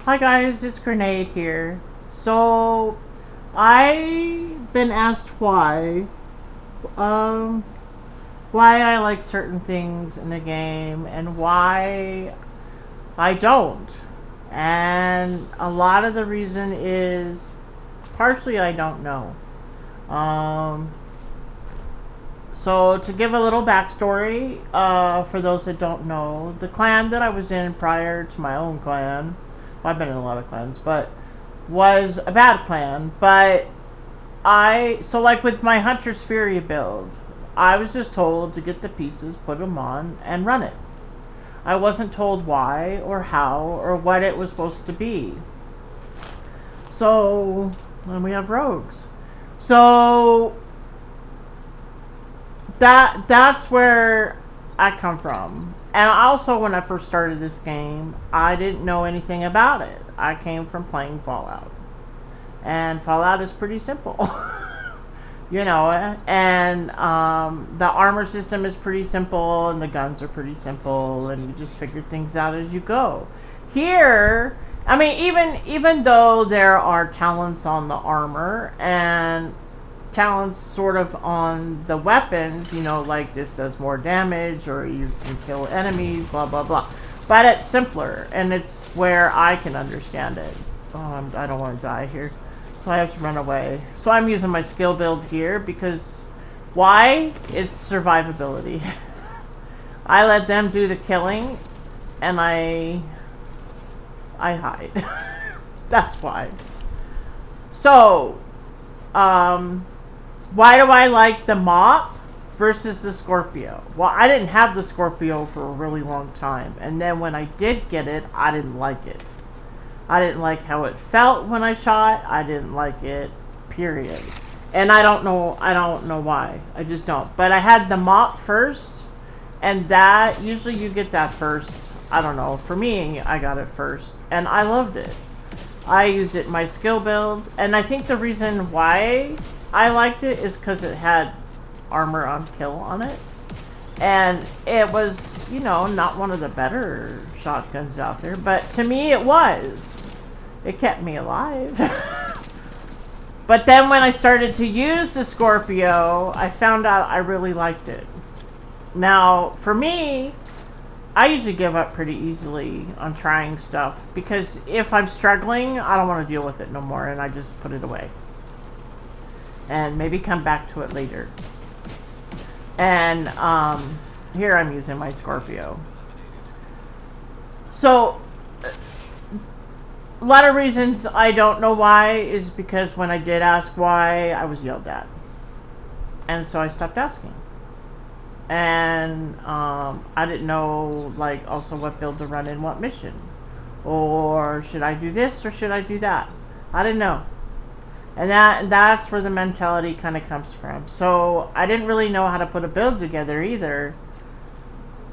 Hi guys, it's Grenade here. So, I've been asked um, why I like certain things in the game and why I don't. And a lot of the reason is partially I don't know. Um, so to give a little backstory, for those that don't know, the clan that I was in prior to my own clan, well, I've been in a lot of clans, but was a bad clan. But so like with my Hunter's Fury build, I was just told to get the pieces, put them on, and run it. I wasn't told why or how or what it was supposed to be. So then we have rogues. So that's where I come from. And also, when I first started this game, I didn't know anything about it. I came from playing Fallout, and Fallout is pretty simple. And the armor system is pretty simple, and the guns are pretty simple, and you just figure things out as you go. Here, I mean, even though there are talents on the armor and talents sort of on the weapons, like this does more damage or you can kill enemies, blah blah blah. But it's simpler, and it's where I can understand it. I don't want to die here, so I have to run away. So I'm using my skill build here because why? It's survivability. I let them do the killing, and I hide. That's why. So, why do I like the Mop versus the Scorpio? Well, I didn't have the Scorpio for a really long time, and then when I did get it, I didn't like it. I didn't like how it felt when I shot. I didn't like it, period. And I don't know why. I just don't. But I had the Mop first, and that, usually you get that first. I don't know. For me, I got it first, and I loved it. I used it in my skill build, and I think the reason why I liked it is because it had armor on kill on it. And it was, not one of the better shotguns out there, but to me it was. It kept me alive. But then when I started to use the Scorpio, I found out I really liked it. Now, for me, I usually give up pretty easily on trying stuff because if I'm struggling, I don't want to deal with it no more, and I just put it away. And maybe come back to it later. And here I'm using my Scorpio. So a lot of reasons I don't know why is because when I did ask why, I was yelled at. And so I stopped asking. And I didn't know, like, also what build to run in what mission. Or should I do this or should I do that? I didn't know. And that's where the mentality kind of comes from. So I didn't really know how to put a build together either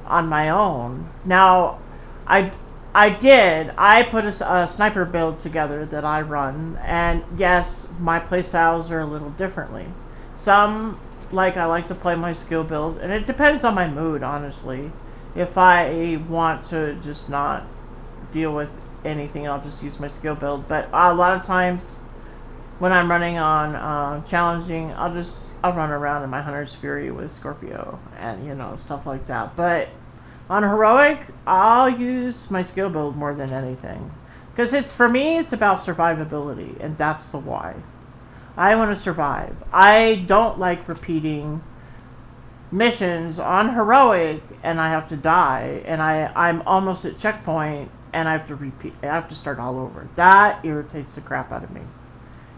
on my own. Now, I did. I put a sniper build together that I run. And yes, my playstyles are a little differently. Some, like, I like to play my skill build. And it depends on my mood, honestly. If I want to just not deal with anything, I'll just use my skill build. But a lot of times, when I'm running on challenging, I'll run around in my Hunter's Fury with Scorpio and stuff like that. But on heroic, I'll use my skill build more than anything because for me it's about survivability, and that's the why. I want to survive. I don't like repeating missions on heroic and I have to die and I'm almost at checkpoint and I have to repeat. I have to start all over. That irritates the crap out of me.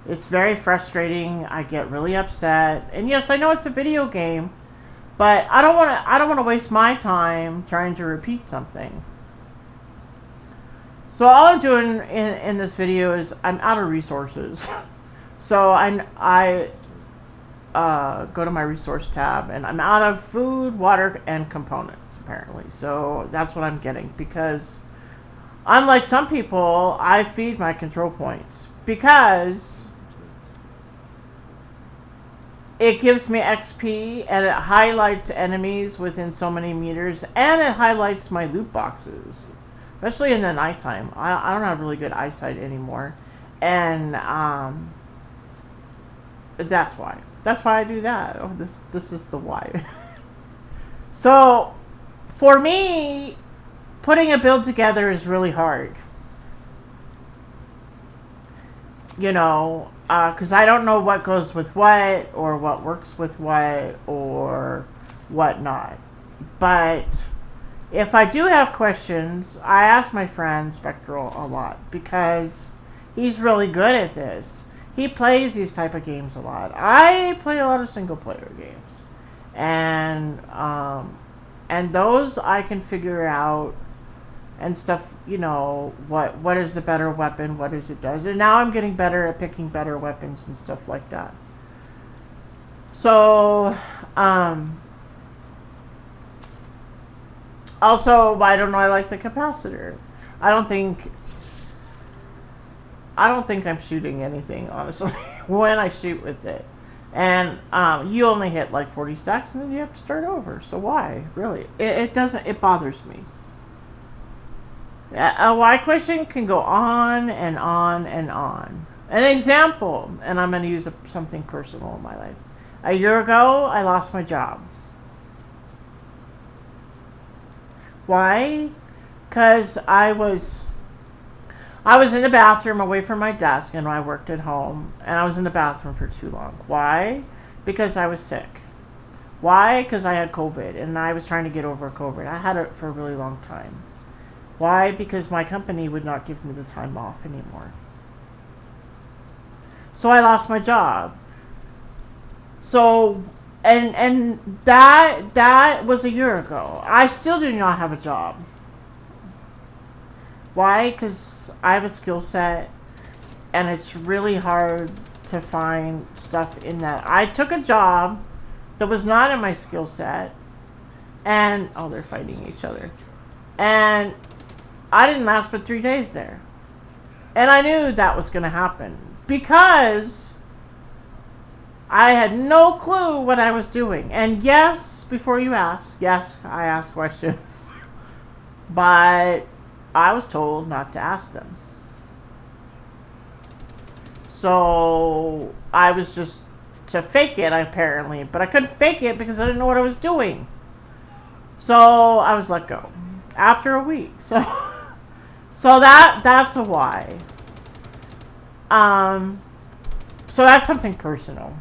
It's very frustrating. I get really upset. And yes, I know it's a video game, but I don't want to waste my time trying to repeat something. So all I'm doing in this video is I'm out of resources. So I go to my resource tab and I'm out of food, water, and components apparently. So that's what I'm getting because unlike some people, I feed my control points because it gives me XP and it highlights enemies within so many meters and it highlights my loot boxes. especially in the nighttime. I don't have really good eyesight anymore, and that's why. That's why I do that. Oh, this is the why. So, for me, putting a build together is really hard. You know, because I don't know what goes with what, or what works with what, or whatnot. But if I do have questions, I ask my friend Spectral a lot because he's really good at this. He plays these type of games a lot. I play a lot of single player games, and those I can figure out and stuff. You know, what is the better weapon? What is it does? And now I'm getting better at picking better weapons and stuff like that. So, also, I don't know. I like the capacitor. I don't think I'm shooting anything, honestly, when I shoot with it. And you only hit like 40 stacks and then you have to start over. So why? Really? It doesn't, it bothers me. A why question can go on and on and on. An example, and I'm going to use something personal in my life. A year ago, I lost my job. Why? Because I was in the bathroom away from my desk, and I worked at home, and I was in the bathroom for too long. Why? Because I was sick. Why? Because I had COVID, and I was trying to get over COVID. I had it for a really long time. Why? Because my company would not give me the time off anymore. So I lost my job. So, and that was a year ago. I still do not have a job. Why? Because I have a skill set, and it's really hard to find stuff in that. I took a job that was not in my skill set, and oh, they're fighting each other. And I didn't last but 3 days there. And I knew that was going to happen because I had no clue what I was doing. And yes, before you ask, yes, I ask questions. But I was told not to ask them. So I was just to fake it, apparently. But I couldn't fake it because I didn't know what I was doing. So I was let go after a week. So that's a why. So that's something personal.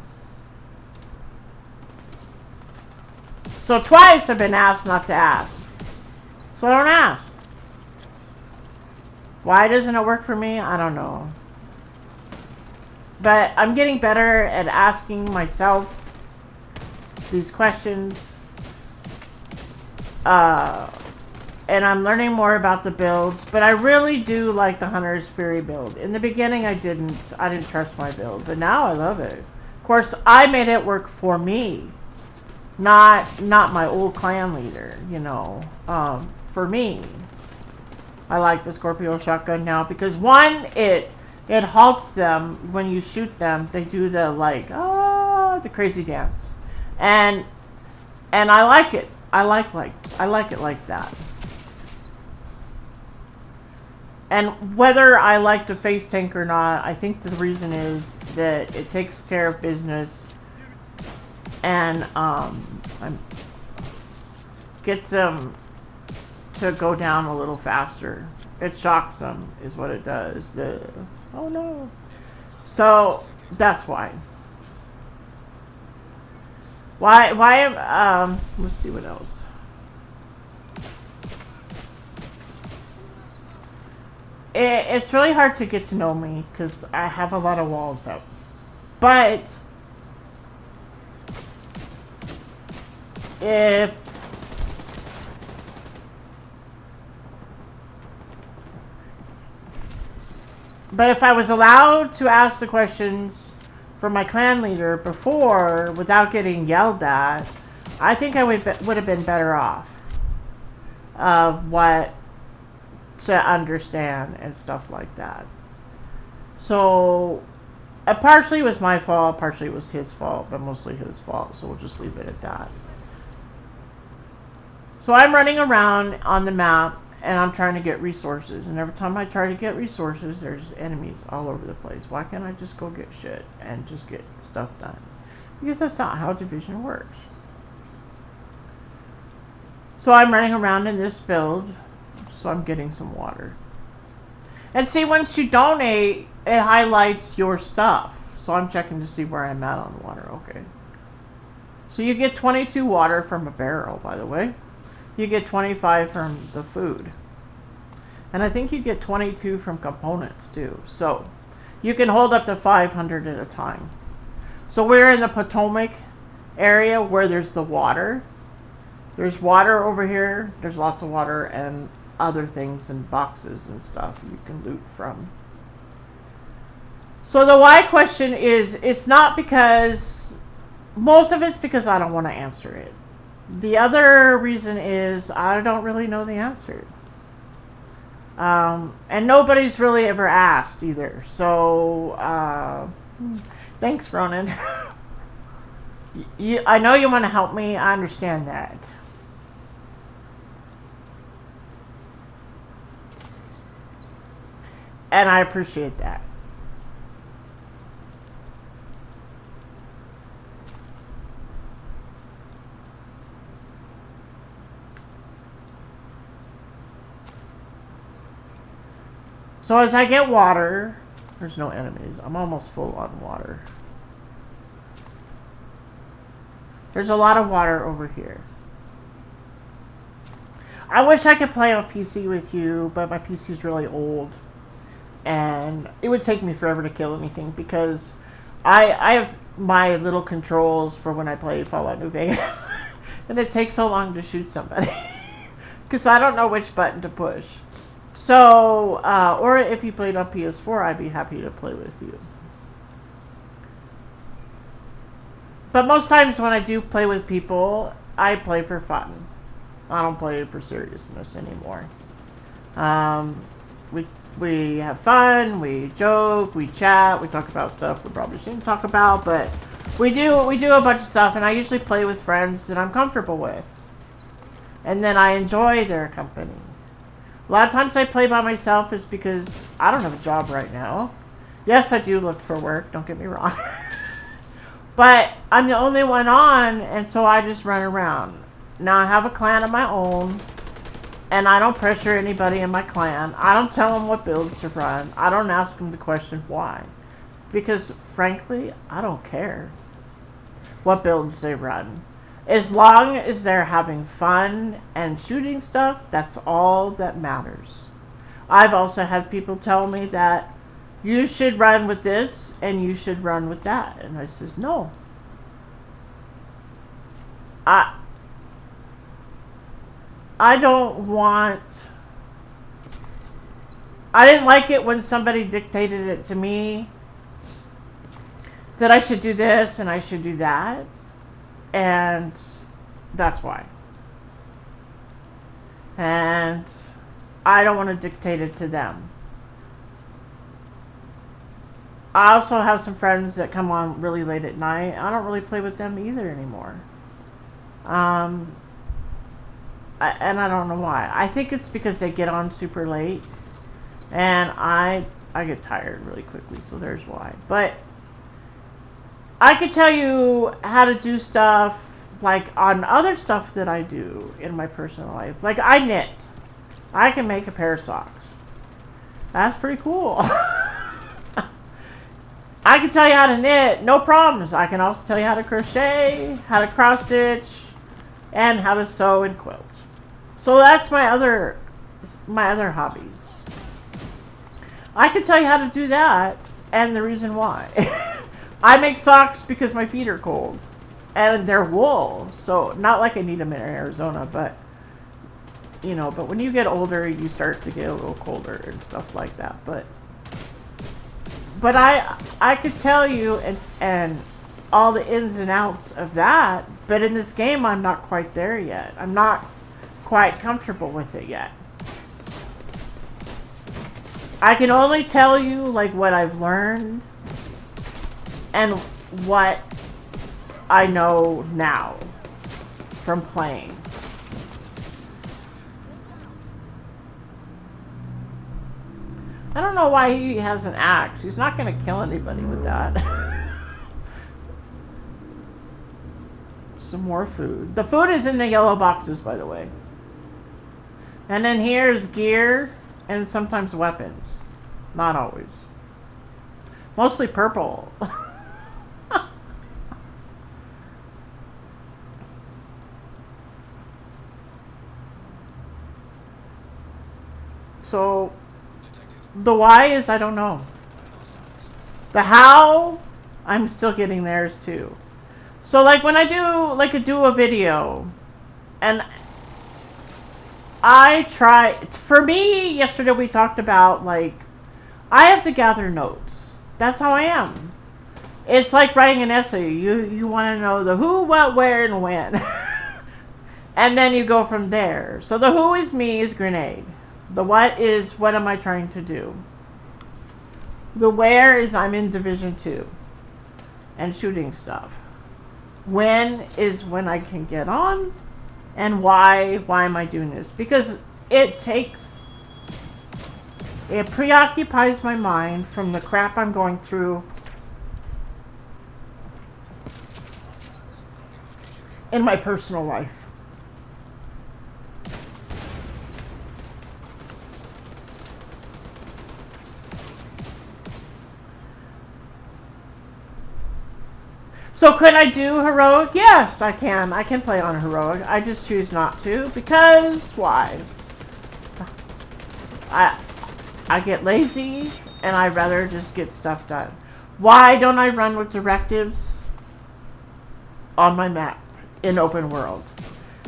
So twice I've been asked not to ask. So I don't ask. Why doesn't it work for me? I don't know. But I'm getting better at asking myself these questions. And I'm learning more about the builds, but I really do like the Hunter's Fury build. In the beginning, I didn't trust my build, but now I love it. Of course, I made it work for me, not my old clan leader. You know, for me, I like the Scorpio shotgun now because one, it halts them when you shoot them. They do the crazy dance, and I like it. I like it like that. And whether I like the face tank or not, I think the reason is that it takes care of business and gets them to go down a little faster. It shocks them, is what it does. Oh no. So that's why. Let's see what else. It's really hard to get to know me because I have a lot of walls up. But if I was allowed to ask the questions from my clan leader before without getting yelled at, I think I would have been better off of what to understand and stuff like that. So it partially was my fault, partially it was his fault, but mostly his fault, so we'll just leave it at that. So I'm running around on the map and I'm trying to get resources. And every time I try to get resources, there's enemies all over the place. Why can't I just go get shit and just get stuff done? Because that's not how Division works. So I'm running around in this build, so I'm getting some water. And see, once you donate, it highlights your stuff. So I'm checking to see where I'm at on water. Okay. So you get 22 water from a barrel, by the way. You get 25 from the food. And I think you get 22 from components, too. So you can hold up to 500 at a time. So we're in the Potomac area where there's the water. There's water over here. There's lots of water and other things and boxes and stuff you can loot from. So the why question is, it's not because, most of it's because I don't want to answer it. The other reason is I don't really know the answer. And nobody's really ever asked either. So, thanks, Ronan. I know you want to help me. I understand that. And I appreciate that. So as I get water, there's no enemies. I'm almost full on water. There's a lot of water over here. I wish I could play on PC with you, but my PC is really old. And it would take me forever to kill anything because I have my little controls for when I play Fallout New Vegas. And it takes so long to shoot somebody. Because I don't know which button to push. So, or if you played on PS4, I'd be happy to play with you. But most times when I do play with people, I play for fun. I don't play for seriousness anymore. We have fun, we joke, we chat, we talk about stuff we probably shouldn't talk about, but we do a bunch of stuff, and I usually play with friends that I'm comfortable with. And then I enjoy their company. A lot of times I play by myself is because I don't have a job right now. Yes, I do look for work, don't get me wrong. But I'm the only one on, and so I just run around. Now I have a clan of my own, and I don't pressure anybody in my clan. I don't tell them what builds to run. I don't ask them the question why. Because, frankly, I don't care what builds they run. As long as they're having fun and shooting stuff, that's all that matters. I've also had people tell me that you should run with this and you should run with that. And I says, no. I don't want... I didn't like it when somebody dictated it to me that I should do this and I should do that. And that's why. And I don't want to dictate it to them. I also have some friends that come on really late at night. I don't really play with them either anymore. And I don't know why. I think it's because they get on super late. And I get tired really quickly, so there's why. But I could tell you how to do stuff like on other stuff that I do in my personal life. Like I knit. I can make a pair of socks. That's pretty cool. I can tell you how to knit, no problems. I can also tell you how to crochet, how to cross stitch, and how to sew and quilt. So that's my other hobbies. I can tell you how to do that and the reason why. I make socks because my feet are cold. And they're wool. So, not like I need them in Arizona, but, you know, but when you get older, you start to get a little colder and stuff like that. But I could tell you and all the ins and outs of that. But in this game, I'm not quite there yet. I'm not quite comfortable with it yet. I can only tell you, like, what I've learned and what I know now from playing. I don't know why he has an axe. He's not going to kill anybody with that. Some more food. The food is in the yellow boxes, by the way. And then here's gear and sometimes weapons. Not always. Mostly purple. So, the why is I don't know. The how, I'm still getting theirs too. So like when I do a video, and I try, for me, yesterday we talked about like, I have to gather notes. That's how I am. It's like writing an essay. You want to know the who, what, where, and when. And then you go from there. So the who is me is grenade. The what is what am I trying to do. The where is I'm in Division 2 and shooting stuff. When is when I can get on, and why am I doing this? Because it preoccupies my mind from the crap I'm going through in my personal life. So could I do heroic? Yes, I can. I can play on heroic. I just choose not to because why? I get lazy and I'd rather just get stuff done. Why don't I run with directives on my map in open world?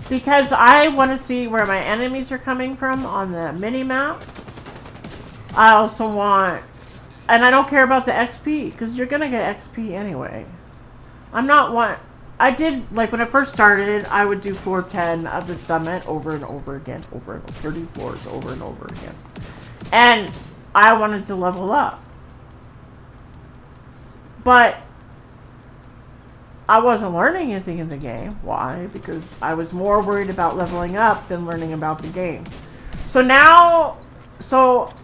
Because I want to see where my enemies are coming from on the mini map. I also want, and I don't care about the XP because you're gonna get XP anyway. I'm not one. I did, like, when I first started, I would do 410 of the summit over and over again, over and over, 34s over and over again. And I wanted to level up. But I wasn't learning anything in the game. Why? Because I was more worried about leveling up than learning about the game. So now,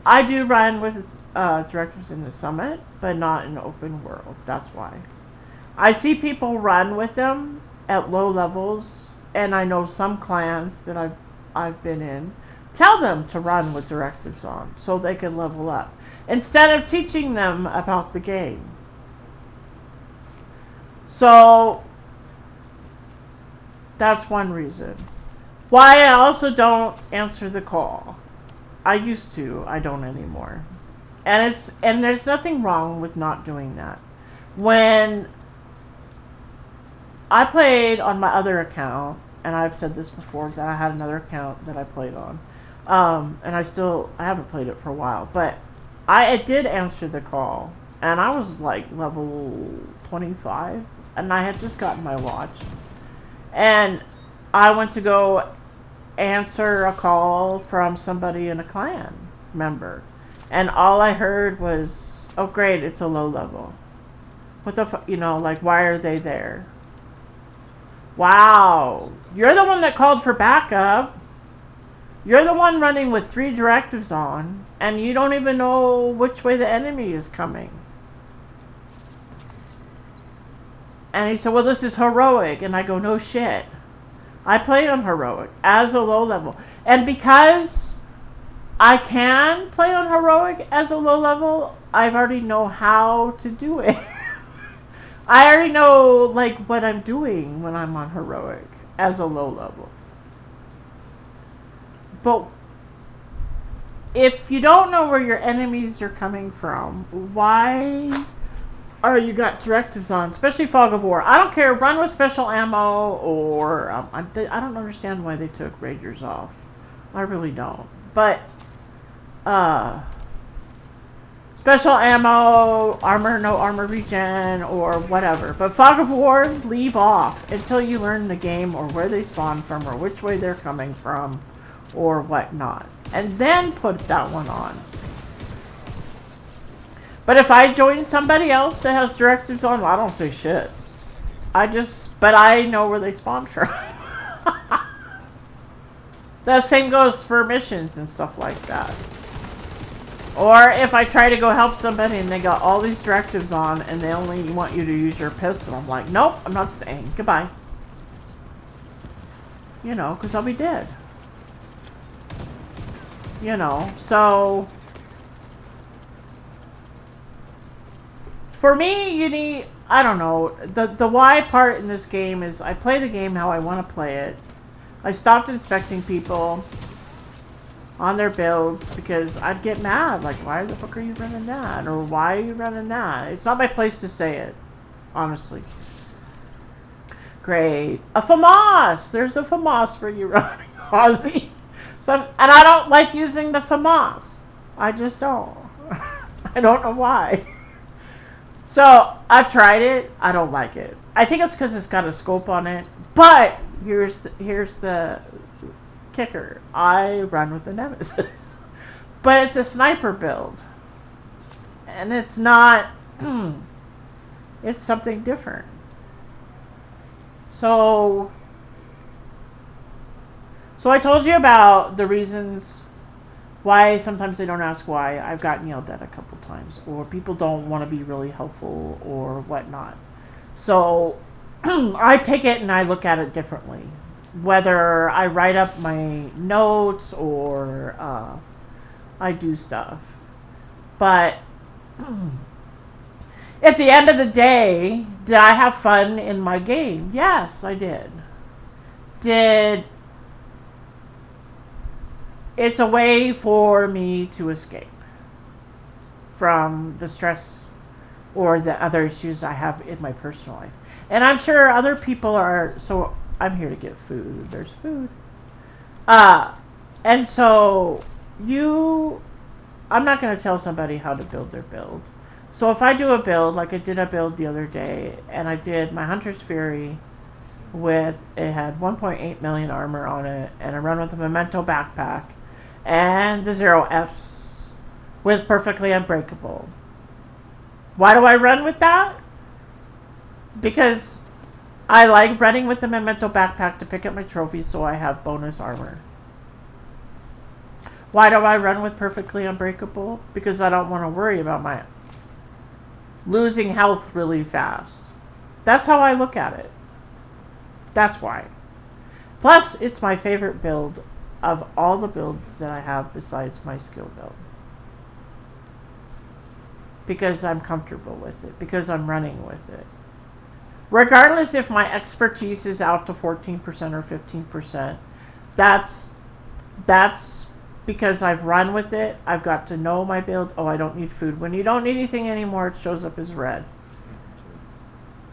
I do run with directives in the summit, but not in open world. That's why. I see people run with them at low levels, and I know some clans that I've been in tell them to run with directives on so they can level up instead of teaching them about the game. So that's one reason why I also don't answer the call. I used to, I don't anymore. And there's nothing wrong with not doing that. When I played on my other account, and I've said this before, that I had another account that I played on. And I haven't played it for a while, but I did answer the call, and I was like level 25, and I had just gotten my watch. And I went to go answer a call from somebody in a clan member, and all I heard was, oh great, it's a low level. What the like, why are they there? Wow, you're the one that called for backup. You're the one running with 3 directives on, and you don't even know which way the enemy is coming. And he said, well, this is heroic. And I go, no shit. I play on heroic as a low level. And because I can play on heroic as a low level, I already know how to do it. I already know, like, what I'm doing when I'm on heroic as a low level. But if you don't know where your enemies are coming from, why are you got directives on? Especially Fog of War. I don't care. Run with special ammo or I don't understand why they took Ragers off. I really don't. But special ammo, armor, no armor regen, or whatever. But Fog of War, leave off until you learn the game or where they spawn from or which way they're coming from or whatnot. And then put that one on. But if I join somebody else that has directives on, well, I don't say shit. But I know where they spawn from. The same goes for missions and stuff like that. Or if I try to go help somebody and they got all these directives on and they only want you to use your pistol, I'm like, nope, I'm not staying. Goodbye. You know, because I'll be dead. You know, so... For me, you need... I don't know. The why part in this game is I play the game how I want to play it. I stopped inspecting people on their builds because I'd get mad. Like, why the fuck are you running that? Or why are you running that? It's not my place to say it. Honestly. Great. A FAMAS! There's a FAMAS for you running, Ozzy. And I don't like using the FAMAS. I just don't. I don't know why. So, I've tried it. I don't like it. I think it's because it's got a scope on it. But, here's the kicker. I run with the Nemesis. But it's a sniper build. And it's not... it's something different. So I told you about the reasons why sometimes they don't ask why. I've gotten yelled at a couple times. Or people don't want to be really helpful or whatnot. So I take it and I look at it differently. Whether I write up my notes or I do stuff. But at the end of the day, did I have fun in my game? Yes, I did. It's a way for me to escape from the stress or the other issues I have in my personal life. And I'm sure other people are, so I'm here to get food. There's food. And so I'm not going to tell somebody how to build their build. So if I do a build, like I did a build the other day, and I did my Hunter's Fury it had 1.8 million armor on it, and I run with a Memento backpack, and the 0Fs with Perfectly Unbreakable. Why do I run with that? Because I like running with the Memento backpack to pick up my trophies so I have bonus armor. Why do I run with Perfectly Unbreakable? Because I don't want to worry about my losing health really fast. That's how I look at it. That's why. Plus, it's my favorite build of all the builds that I have besides my skill build. Because I'm comfortable with it. Because I'm running with it. Regardless if my expertise is out to 14% or 15%, that's because I've run with it. I've got to know my build. Oh, I don't need food. When you don't need anything anymore, it shows up as red.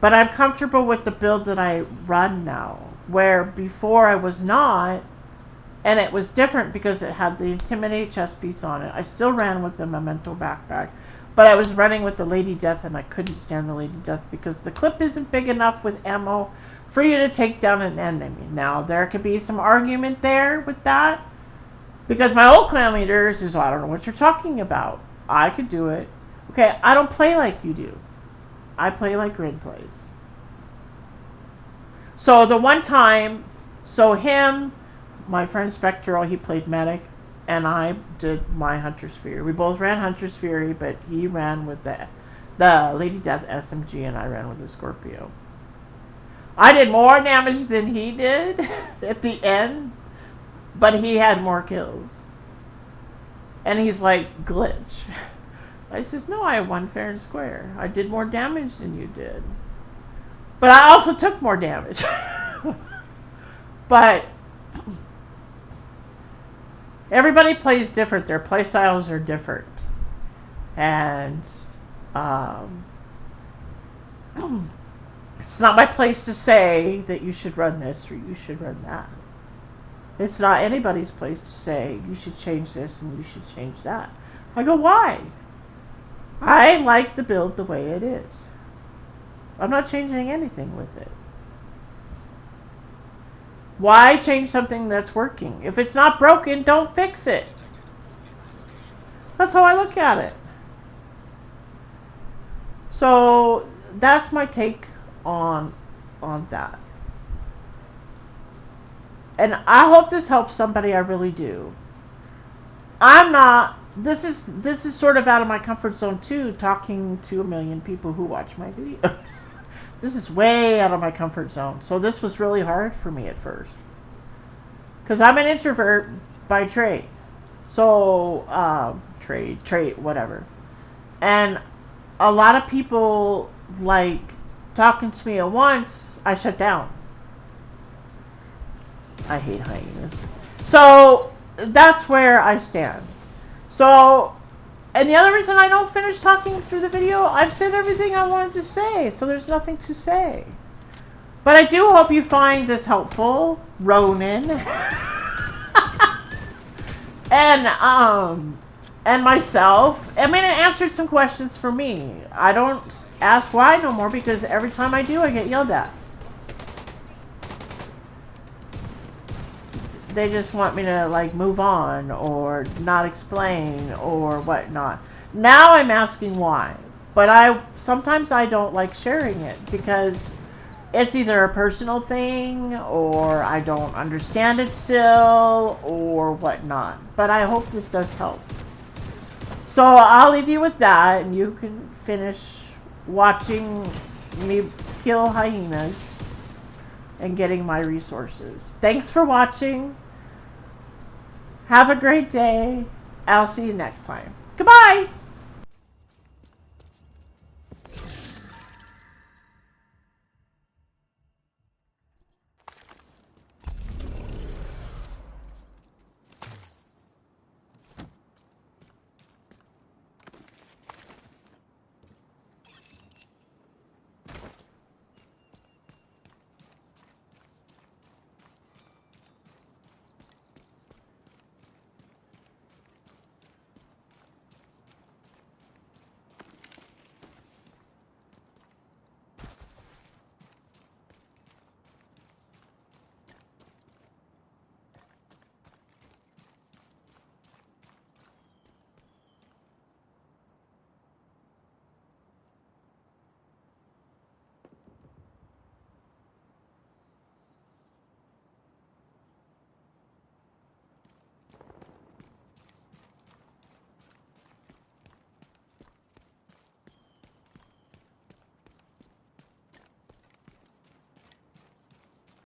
But I'm comfortable with the build that I run now. Where before I was not, and it was different because it had the Intimidate chest piece on it. I still ran with the Memento backpack. But I was running with the Lady Death and I couldn't stand the Lady Death because the clip isn't big enough with ammo for you to take down an enemy. Now, there could be some argument there with that. Because my old clan leader says, I don't know what you're talking about. I could do it. Okay, I don't play like you do. I play like Grid plays. So the one time, my friend Spectral, he played Medic, and I did my Hunter's Fury. We both ran Hunter's Fury, but he ran with the Lady Death SMG, and I ran with the Scorpio. I did more damage than he did at the end. But he had more kills. And he's like, glitch. I says, no, I won fair and square. I did more damage than you did. But I also took more damage. But everybody plays different. Their play styles are different. And it's not my place to say that you should run this or you should run that. It's not anybody's place to say, you should change this and you should change that. I go, why? I like the build the way it is. I'm not changing anything with it. Why change something that's working? If it's not broken, don't fix it. That's how I look at it. So, that's my take on that. And I hope this helps somebody, I really do. I'm not this is sort of out of my comfort zone too, talking to a million people who watch my videos. This is way out of my comfort zone. So this was really hard for me at first. Because I'm an introvert by trade. So, trait, whatever. And a lot of people, like, talking to me at once, I shut down. I hate hyenas. So, that's where I stand. So, and the other reason I don't finish talking through the video, I've said everything I wanted to say, so there's nothing to say. But I do hope you find this helpful, Ronan. and myself. I mean, it answered some questions for me. I don't ask why no more because every time I do, I get yelled at. They just want me to, like, move on or not explain or whatnot. Now I'm asking why. But sometimes I don't like sharing it because it's either a personal thing or I don't understand it still or whatnot. But I hope this does help. So I'll leave you with that and you can finish watching me kill hyenas and getting my resources. Thanks for watching. Have a great day. I'll see you next time. Goodbye.